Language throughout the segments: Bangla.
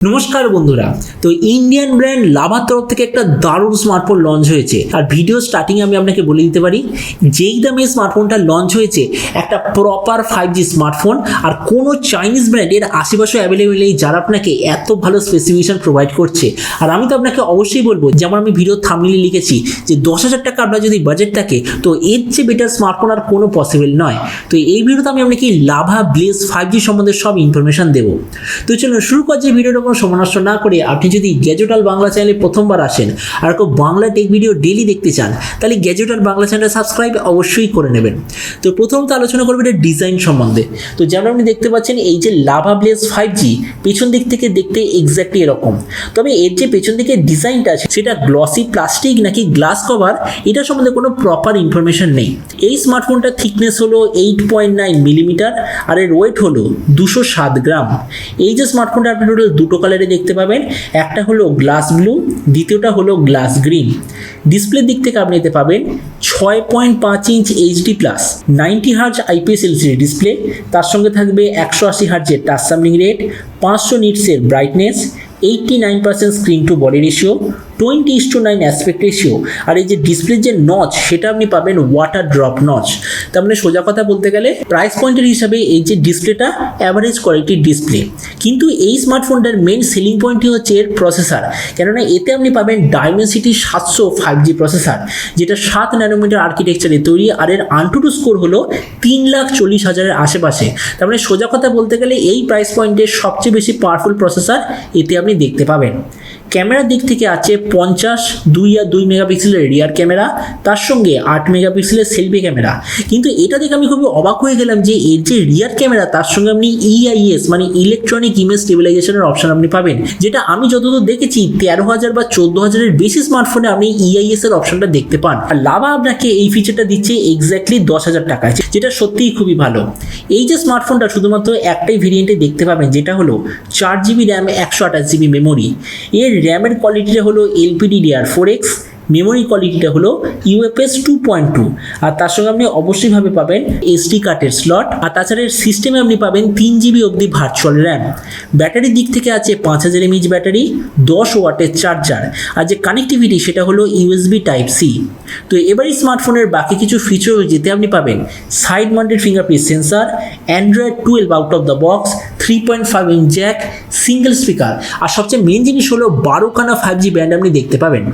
নমস্কার বন্ধুরা, তো ইন্ডিয়ান ব্র্যান্ড লাভার তরফ থেকে একটা দারুণ স্মার্টফোন লঞ্চ হয়েছে। আর ভিডিও স্টার্টিংয়ে আমি আপনাকে বলে দিতে পারি, যেই দামে স্মার্টফোনটা লঞ্চ হয়েছে একটা প্রপার 5G স্মার্টফোন, আর কোনো চাইনিজ ব্র্যান্ড এর আশেপাশে অ্যাভেলেবেল নেই যারা আপনাকে এত ভালো স্পেসিফিকেশন প্রোভাইড করছে। আর আমি তো আপনাকে অবশ্যই বলবো, যেমন আমি ভিডিও থাম্বনেইলে লিখেছি যে 10,000 টাকা আপনার যদি বাজেট থাকে তো এর চেয়ে বেটার স্মার্টফোন আর কোনো পসিবল নয়। তো এই ভিডিওতে আমি আপনাকে লাভা ব্লেজ 5G সম্বন্ধে সব ইনফরমেশন দেবো। তো চলুন শুরু করছি ভিডিওটা সময় নষ্ট না করে। আপনি যদি গ্যাজেটাল বাংলা চ্যানেলে প্রথমবার আসেন আর কেউ বাংলা টেক ভিডিও ডেইলি দেখতে চান, তাহলে গ্যাজেটাল বাংলা চ্যানেলটা সাবস্ক্রাইব অবশ্যই করে নেবেন। তো প্রথমত আলোচনা করবো এটা ডিজাইন সম্বন্ধে। তো যেমন আপনি দেখতে পাচ্ছেন, এই যে লাভা ব্লেজ 5G পেছন দিক থেকে দেখতে এক্স্যাক্টলি এরকম, তবে এর যে পেছন দিকে ডিজাইনটা আছে সেটা গ্লসি প্লাস্টিক নাকি গ্লাস কভার, এটা সম্বন্ধে কোনো প্রপার ইনফরমেশন নেই। এই স্মার্টফোনটার থিকনেস হলো 8.9 মিলিমিটার আর এর ওয়েট হলো 207 গ্রাম। এই যে স্মার্টফোনটা আপনি টোটাল দুটো কালারে দেখতে পাবেন, একটা হলো গ্লাস ব্লু, দ্বিতীয়টা হলো গ্লাস গ্রিন। ডিসপ্লের দিক থেকে আপনি এতে পাবেন 6.5 inch HD+, 90 hertz IPS LCD display, তার সঙ্গে থাকবে 180 হার্জের টাচ সামলিং রেট, 500 নিটসের brightness, 89% screen to body ratio, 20:9 aspect ratio. আর এই যে ডিসপ্লের যে নচ, সেটা আপনি পাবেন ওয়াটার ড্রপ নচ। তার মানে সোজা কথা বলতে গেলে প্রাইস পয়েন্টের হিসাবে এই যে ডিসপ্লেটা অ্যাভারেজ কোয়ালিটির ডিসপ্লে। কিন্তু এই স্মার্টফোনটার মেন সেলিং পয়েন্টই হচ্ছে এর প্রসেসর, কেননা এতে আপনি পাবেন ডায়মেনসিটি 700 5G প্রসেসর, যেটা 7 ন্যানোমিটার আর্কিটেকচারে তৈরি। আর এর আনটুটু স্কোর হলো 3,40,000-এর আশেপাশে। তার মানে সোজা কথা বলতে গেলে এই প্রাইস পয়েন্টের সবচেয়ে বেশি পাওয়ারফুল প্রসেসর এতে আপনি দেখতে পাবেন। ক্যামেরার দিক থেকে আছে 50, 2 আর 2 মেগাপিক্সেলের রিয়ার ক্যামেরা, তার সঙ্গে 8 মেগাপিক্সেলের সেলফি ক্যামেরা। কিন্তু এটা দেখে আমি খুবই অবাক হয়ে গেলাম যে এর যে রিয়ার ক্যামেরা, তার সঙ্গে আপনি EIS মানে ইলেকট্রনিক ইমেজ স্টেবিলাইজেশনের অপশন আপনি পাবেন, যেটা আমি যতদূর দেখেছি 13,000 বা 14,000-এর বেশি স্মার্টফোনে আপনি EIS এর অপশনটা দেখতে পান। আর লাভা আপনাকে এই ফিচারটা দিচ্ছে এক্স্যাক্টলি 10,000 টাকায়, যেটা সত্যিই খুবই ভালো। এই যে স্মার্টফোনটা শুধুমাত্র একটাই ভেরিয়েন্টে দেখতে পাবেন, যেটা হলো 4GB র্যাম, 128GB মেমোরি। এর র্যামের কোয়ালিটিটা হলো LPDDR4X, মেমোরি কোয়ালিটিটা হলো UFS 2.2, আর তার সঙ্গে আপনি অবশ্যইভাবে পাবেন SD কার্ডের স্লট। আর তাছাড়া এর সিস্টেমে আপনি পাবেন 3GB অবধি ভার্চুয়াল র্যাম। ব্যাটারির দিক থেকে আছে 5000 mAh ব্যাটারি, 10 ওয়াটের চার্জার। আর যে কানেক্টিভিটি সেটা হলো USB Type-C। তো এবার এই স্মার্টফোনের বাকি কিছু ফিচার যেতে আপনি পাবেন side mounted fingerprint sensor, Android 12 out of the box, 3.5 inch jack, single speaker. আর সবচেয়ে মেন জিনিস হলো 12খানা 5G ব্যান্ড আপনি দেখতে পাবেন।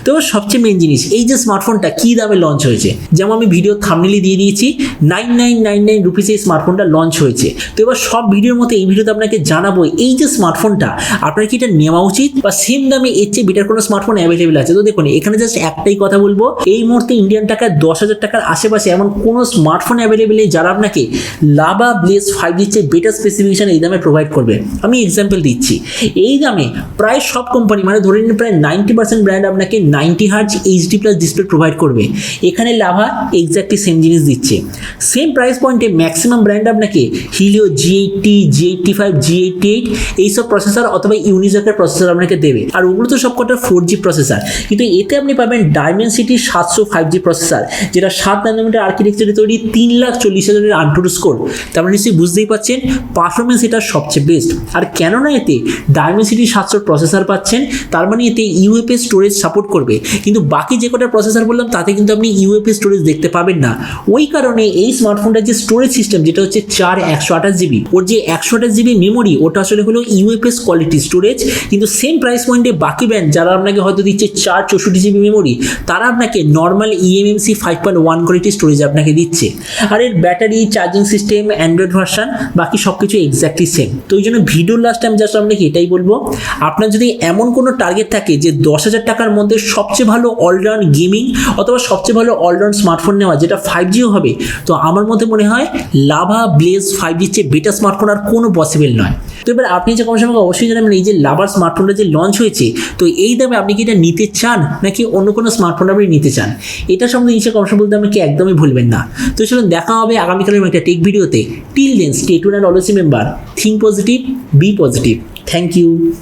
তো সবচেয়ে মেন জিনিস, এই যে স্মার্টফোনটা কী দামে লঞ্চ হয়েছে, যেমন আমি ভিডিও থাম্বনেইলে দিয়ে দিয়েছি 9999 রুপিসে এই স্মার্টফোনটা লঞ্চ হয়েছে। তো এবার সব ভিডিওর মতো এই ভিডিওতে আপনাকে জানাবো, এই যে স্মার্টফোনটা আপনার কি এটা নেওয়া উচিত, বা সেম দামে এর চেয়ে বেটার কোনো স্মার্টফোন অ্যাভেলেবেল আছে। তো দেখুন, এখানে জাস্ট একটাই কথা বলবো, এই মুহূর্তে ইন্ডিয়ান টাকায় 10,000 টাকার আশেপাশে এমন কোনো স্মার্টফোন অ্যাভেলেবেল নেই যারা আপনাকে লাভা ব্লেজ 5Gর চেয়ে বেটার স্পেসিফিকেশন এই দামে প্রোভাইড করবে। আমি এক্সাম্পল দিচ্ছি, এই দামে প্রায় সব কোম্পানি, মানে ধরে নিন প্রায় 90% ব্র্যান্ড আপনাকে 90 হার্জ HD+ ডিসপ্লে প্রোভাইড করবে। এখানে লাভা এক্স্যাক্টলি সেম জিনিস দিচ্ছে। সেম প্রাইস পয়েন্টে ম্যাক্সিমাম ব্র্যান্ড আপনাকে হিলিও G80, G85, G88 এইসব প্রসেসর অথবা ইউনিজেকের প্রসেসর আপনাকে দেবে। আর ওগুলো তো সবকটা 4G প্রসেসর, কিন্তু এতে আপনি পাবেন ডায়মেনসিটি 700 5G প্রসেসর, যেটা 7 ন্যানোমিটার আর্কিটেকচারে তৈরি, 3,40,000-এর আনটুটু স্কোর। তার মানে নিশ্চয়ই বুঝতেই পারছেন পারফরমেন্স এটা সবচেয়ে বেস্ট। আর কেননা এতে ডায়মেনসিটি 700 প্রসেসর পাচ্ছেন, তার মানে এতে UFS স্টোরেজ সাপোর্ট করবে। কিন্তু বাকি যে কটা প্রসেসর বললাম তাতে কিন্তু আপনি UFS স্টোরেজ দেখতে পাবেন না। ওই কারণে এই স্মার্টফোনটার যে স্টোরেজ সিস্টেম, যেটা হচ্ছে 4 128GB, ওর যে 128GB মেমোরি, ওটা আসলে হলো UFS কোয়ালিটি স্টোরেজ। কিন্তু সেম প্রাইস পয়েন্টে বাকি ব্র্যান্ড যারা আপনাকে হয়তো দিচ্ছে 4 64GB মেমোরি, তারা আপনাকে নর্মাল eMMC 5.1 কোয়ালিটি স্টোরেজ আপনাকে দিচ্ছে। আর এর battery, charging system, Android version, বাকি সব কিছু এক্স্যাক্টলি সেম। তো ওই জন্য ভিডিওর লাস্ট টাইম জাস্ট আপনাকে এটাই বলবো, আপনার যদি এমন কোনো টার্গেট থাকে যে 10,000 টাকার মধ্যে সবচেয়ে ভালো অলরাউন্ড গেমিং অথবা সবচেয়ে ভালো অলরাউন্ড স্মার্টফোন নেওয়া, যেটা 5Gও হবে, তো আমার মতে মনে হয় লাভা ব্লেজ 5Gর চেয়ে বেটার স্মার্টফোন আর কোনো পসিবল নয়। তো এবার আপনি যে কমসে কম অবশ্যই জানাবেন, এই যে লাভার স্মার্টফোনটা যে লঞ্চ হয়েছে, তো এই দামে আপনি কি এটা নিতে চান নাকি অন্য কোনো স্মার্টফোন আপনি নিতে চান, এটা সম্বন্ধে নিচে কমসে বলতে আমাকে একদমই ভুলবেন না। তো চলুন দেখা হবে আগামীকালের একটা টেক ভিডিওতে। Till then stay tuned and always remember, think positive, be positive. Thank you.